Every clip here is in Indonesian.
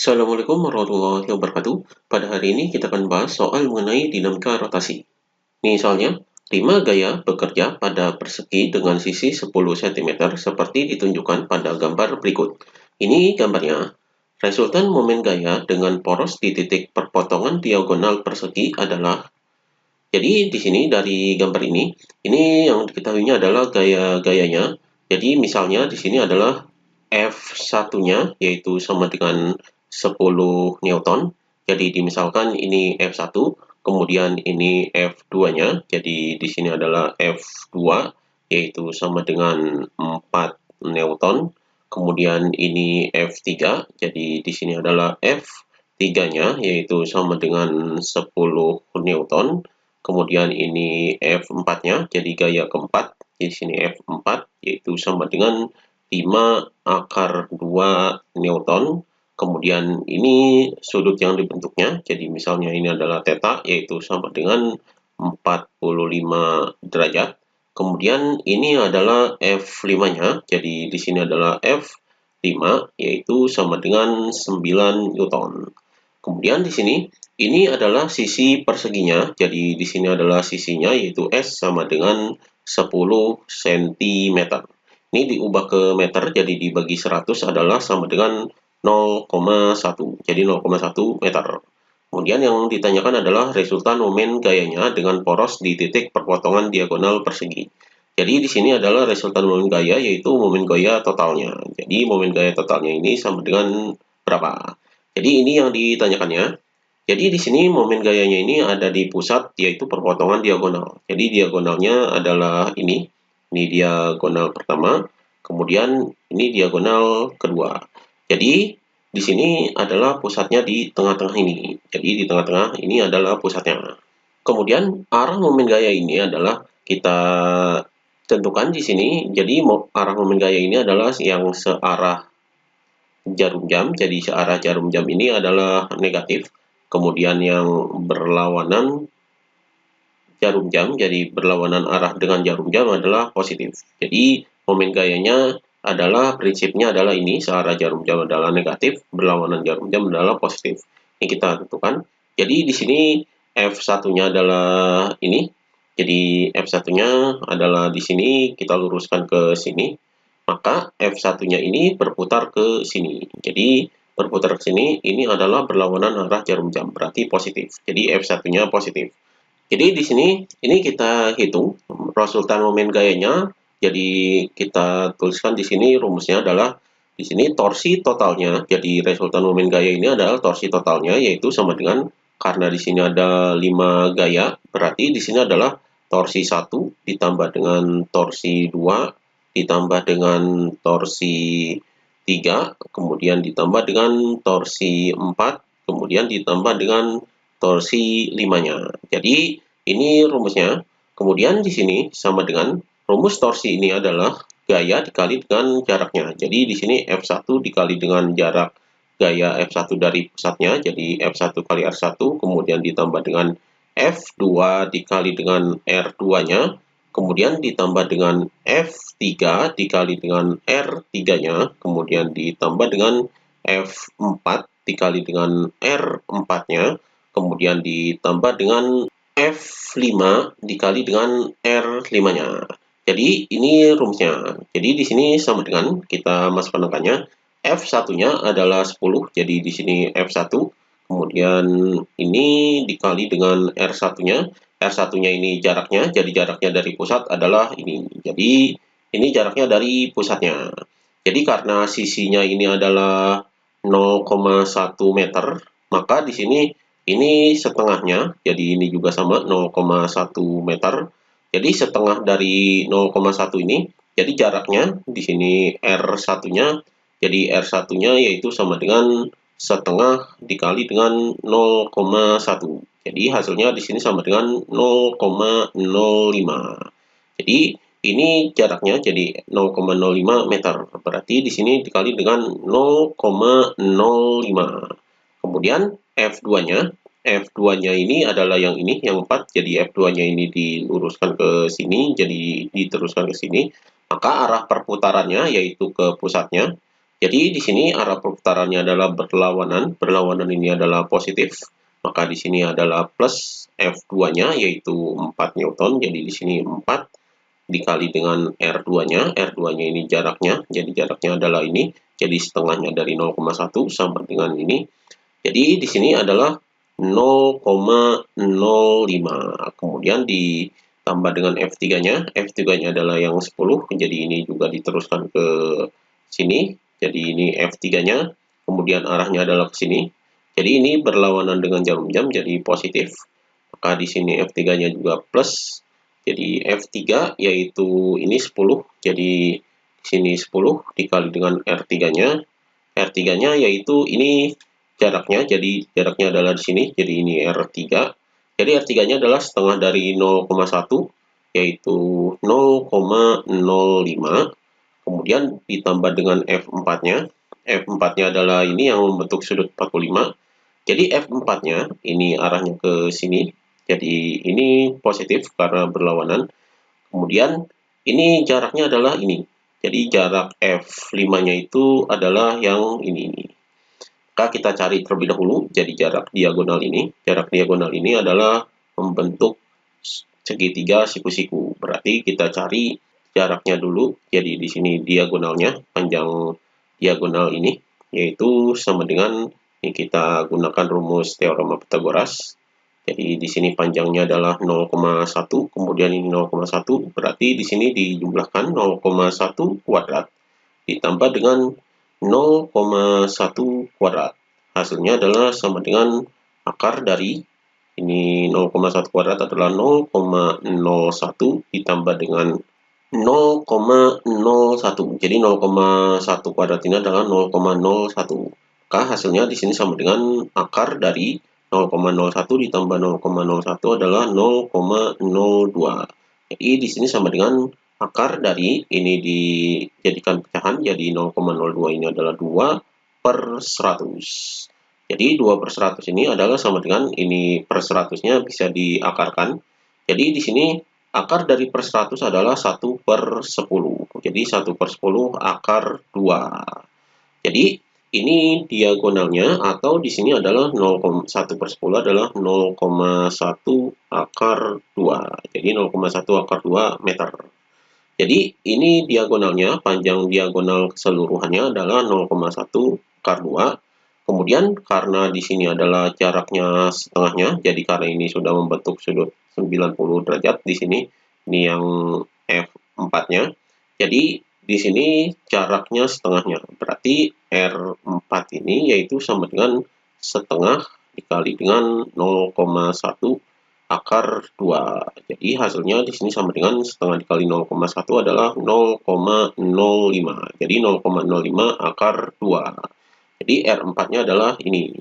Assalamualaikum warahmatullahi wabarakatuh. Pada hari ini kita akan bahas soal mengenai dinamika rotasi. Misalnya, 5 gaya bekerja pada persegi dengan sisi 10 cm seperti ditunjukkan pada gambar berikut. Ini gambarnya. Resultan momen gaya dengan poros di titik perpotongan diagonal persegi adalah. Jadi di sini dari gambar ini yang diketahuinya adalah gaya-gayanya. Jadi misalnya di sini adalah F1-nya yaitu sama dengan 10 Newton. Jadi dimisalkan ini F1, kemudian ini F2-nya. Jadi di sini adalah F2 yaitu sama dengan 4 Newton. Kemudian ini F3. Jadi di sini adalah F3-nya yaitu sama dengan 10 Newton. Kemudian ini F4-nya, jadi gaya keempat. Di sini F4 yaitu sama dengan 5/2 Newton. Kemudian ini sudut yang dibentuknya, jadi misalnya ini adalah theta, yaitu sama dengan 45 derajat. Kemudian ini adalah F5-nya, jadi di sini adalah F5, yaitu sama dengan 9 Newton. Kemudian di sini, ini adalah sisi perseginya, jadi di sini adalah sisinya, yaitu S sama dengan 10 cm. Ini diubah ke meter, jadi dibagi 100 adalah sama dengan 0,1. Jadi 0,1 meter. Kemudian yang ditanyakan adalah resultan momen gayanya dengan poros di titik perpotongan diagonal persegi. Jadi di sini adalah resultan momen gaya, yaitu momen gaya totalnya. Jadi momen gaya totalnya ini sama dengan berapa? Jadi ini yang ditanyakannya. Jadi di sini momen gayanya ini ada di pusat, yaitu perpotongan diagonal. Jadi diagonalnya adalah ini. Ini diagonal pertama, kemudian ini diagonal kedua. Jadi di sini adalah pusatnya di tengah-tengah ini. Jadi di tengah-tengah ini adalah pusatnya. Kemudian arah momen gaya ini adalah kita tentukan di sini. Jadi arah momen gaya ini adalah yang searah jarum jam. Jadi searah jarum jam ini adalah negatif. Kemudian yang berlawanan jarum jam, jadi berlawanan arah dengan jarum jam adalah positif. Jadi momen gayanya adalah prinsipnya adalah ini, searah jarum jam adalah negatif, berlawanan jarum jam adalah positif. Ini kita tentukan. Jadi di sini F1-nya adalah ini. Jadi F1-nya adalah di sini, kita luruskan ke sini. Maka F1-nya ini berputar ke sini. Jadi berputar ke sini, ini adalah berlawanan arah jarum jam, berarti positif. Jadi F1-nya positif. Jadi di sini ini kita hitung resultan momen gayanya. Jadi kita tuliskan di sini rumusnya adalah di sini torsi totalnya. Jadi resultan momen gaya ini adalah torsi totalnya, yaitu sama dengan, karena di sini ada 5 gaya, berarti di sini adalah torsi 1 ditambah dengan torsi 2 ditambah dengan torsi 3, kemudian ditambah dengan torsi 4, kemudian ditambah dengan torsi 5-nya. Jadi ini rumusnya. Kemudian di sini sama dengan rumus torsi ini adalah gaya dikali dengan jaraknya. Jadi di sini F1 dikali dengan jarak gaya F1 dari pusatnya, jadi F1 kali R1, kemudian ditambah dengan F2 dikali dengan R2-nya, kemudian ditambah dengan F3 dikali dengan R3-nya, kemudian ditambah dengan F4 dikali dengan R4-nya, kemudian ditambah dengan F5 dikali dengan R5-nya. Jadi ini rumusnya. Jadi di sini sama dengan, kita masukkan angkanya, F1-nya adalah 10, jadi di sini F1, kemudian ini dikali dengan R1-nya. R1-nya ini jaraknya, jadi jaraknya dari pusat adalah ini. Jadi ini jaraknya dari pusatnya. Jadi karena sisinya ini adalah 0,1 meter, maka di sini ini setengahnya, jadi ini juga sama 0,1 meter. Jadi setengah dari 0,1 ini, jadi jaraknya di sini R1-nya, jadi R1-nya yaitu sama dengan setengah dikali dengan 0,1. Jadi hasilnya di sini sama dengan 0,05. Jadi ini jaraknya jadi 0,05 meter. Berarti di sini dikali dengan 0,05. Kemudian F2-nya, F2-nya ini adalah yang ini, yang 4. Jadi F2-nya ini diluruskan ke sini, jadi diteruskan ke sini. Maka arah perputarannya yaitu ke pusatnya. Jadi di sini arah perputarannya adalah berlawanan. Berlawanan ini adalah positif. Maka di sini adalah plus F2-nya yaitu 4 Newton. Jadi di sini 4 dikali dengan R2-nya. R2-nya ini jaraknya. Jadi jaraknya adalah ini. Jadi setengahnya dari 0,1 sama dengan ini. Jadi di sini adalah 0,05. Kemudian ditambah dengan F3-nya. F3-nya adalah yang 10. Jadi ini juga diteruskan ke sini. Jadi ini F3-nya. Kemudian arahnya adalah ke sini. Jadi ini berlawanan dengan jarum jam, jadi positif. Maka di sini F3-nya juga plus. Jadi F3 yaitu ini 10. Jadi di sini 10 dikali dengan R3-nya. R3-nya yaitu ini jaraknya, jadi jaraknya adalah di sini, jadi ini R3. Jadi R3-nya adalah setengah dari 0,1, yaitu 0,05. Kemudian ditambah dengan F4-nya. F4-nya adalah ini yang membentuk sudut 45. Jadi F4-nya ini arahnya ke sini. Jadi ini positif karena berlawanan. Kemudian ini jaraknya adalah ini. Jadi jarak F5-nya itu adalah yang ini. Maka kita cari terlebih dahulu. Jadi jarak diagonal ini. Jarak diagonal ini adalah membentuk segitiga siku-siku. Berarti kita cari jaraknya dulu. Jadi di sini diagonalnya, panjang diagonal ini, yaitu sama dengan ini kita gunakan rumus teorema Pythagoras. Jadi di sini panjangnya adalah 0,1, kemudian ini 0,1, berarti di sini dijumlahkan 0,1 kuadrat ditambah dengan 0,1 kuadrat. Hasilnya adalah sama dengan akar dari ini 0,1 kuadrat adalah 0,01 ditambah dengan 0,01. Jadi 0,1 kuadrat ini adalah 0,01. Maka hasilnya di sini sama dengan akar dari 0,01 ditambah 0,01 adalah 0,02. Jadi di sini sama dengan akar dari ini dijadikan pecahan, jadi 0,02 ini adalah 2/100. Jadi 2/100 ini adalah sama dengan ini per 100-nya bisa diakarkan. Jadi di sini akar dari per 100 adalah 1/10. Jadi 1/10 akar 2. Jadi ini diagonalnya atau di sini adalah 1/10 adalah 0,1 akar 2. Jadi 0,1 akar 2 meter. Jadi ini diagonalnya, panjang diagonal keseluruhannya adalah 0,1 akar 2. Kemudian karena di sini adalah jaraknya setengahnya, jadi karena ini sudah membentuk sudut 90 derajat di sini, ini yang F4-nya. Jadi di sini jaraknya setengahnya, berarti R4 ini yaitu sama dengan setengah dikali dengan 0,1 akar 2. Jadi hasilnya di sini sama dengan setengah dikali 0,1 adalah 0,05. Jadi 0,05 akar 2. Jadi R4-nya adalah ini.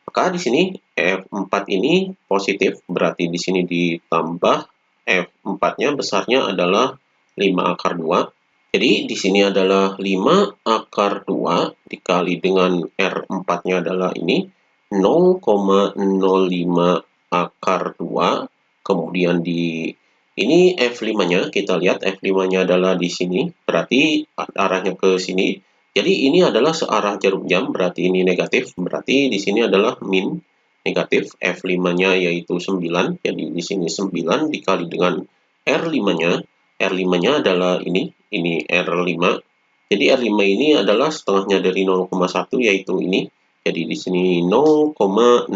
Maka di sini F4 ini positif, berarti di sini ditambah F4-nya besarnya adalah 5 akar 2. Jadi di sini adalah 5 akar 2 dikali dengan R4-nya adalah ini 0,05 akar 2. Kemudian di ini F5-nya, kita lihat F5-nya adalah di sini, berarti arahnya ke sini. Jadi ini adalah searah jarum jam, berarti ini negatif, berarti di sini adalah min negatif. F5-nya yaitu 9, jadi di sini 9 dikali dengan R5-nya. R5-nya adalah ini R5. Jadi R5 ini adalah setengahnya dari 0,1 yaitu ini. Jadi di sini 0,05.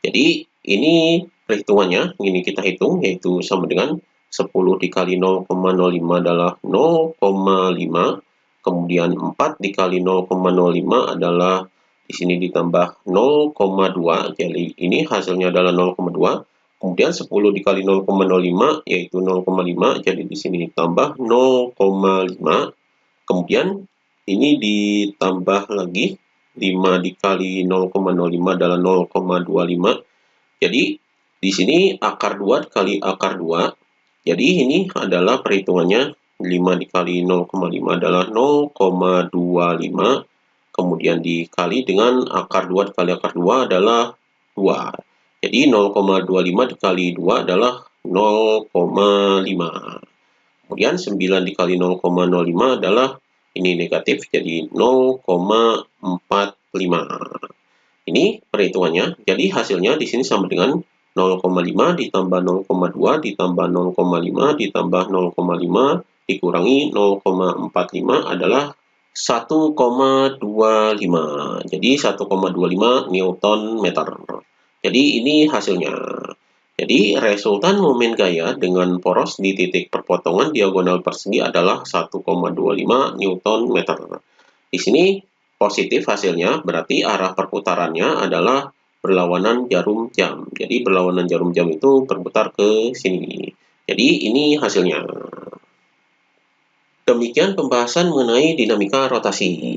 Jadi ini perhitungannya, ini kita hitung yaitu sama dengan 10 dikali 0,05 adalah 0,5. Kemudian 4 dikali 0,05 adalah di sini ditambah 0,2. Jadi ini hasilnya adalah 0,2. Kemudian 10 dikali 0,05 yaitu 0,5, jadi di sini ditambah 0,5. Kemudian ini ditambah lagi 5 dikali 0,05 adalah 0,25. Jadi di sini akar 2 dikali akar 2. Jadi ini adalah perhitungannya 5 dikali 0,5 adalah 0,25. Kemudian dikali dengan akar 2 dikali akar 2 adalah 2. Jadi 0,25 dikali 2 adalah 0,5. Kemudian 9 dikali 0,05 adalah ini negatif, jadi 0,45. Ini perhitungannya. Jadi hasilnya di sini sama dengan 0,5 ditambah 0,2 ditambah 0,5 ditambah 0,5 dikurangi 0,45 adalah 1,25. Jadi 1,25 Newton meter. Jadi ini hasilnya. Jadi resultan momen gaya dengan poros di titik perpotongan diagonal persegi adalah 1,25 Newton meter. Di sini positif hasilnya, berarti arah perputarannya adalah berlawanan jarum jam. Jadi berlawanan jarum jam itu berputar ke sini. Jadi ini hasilnya. Demikian pembahasan mengenai dinamika rotasi.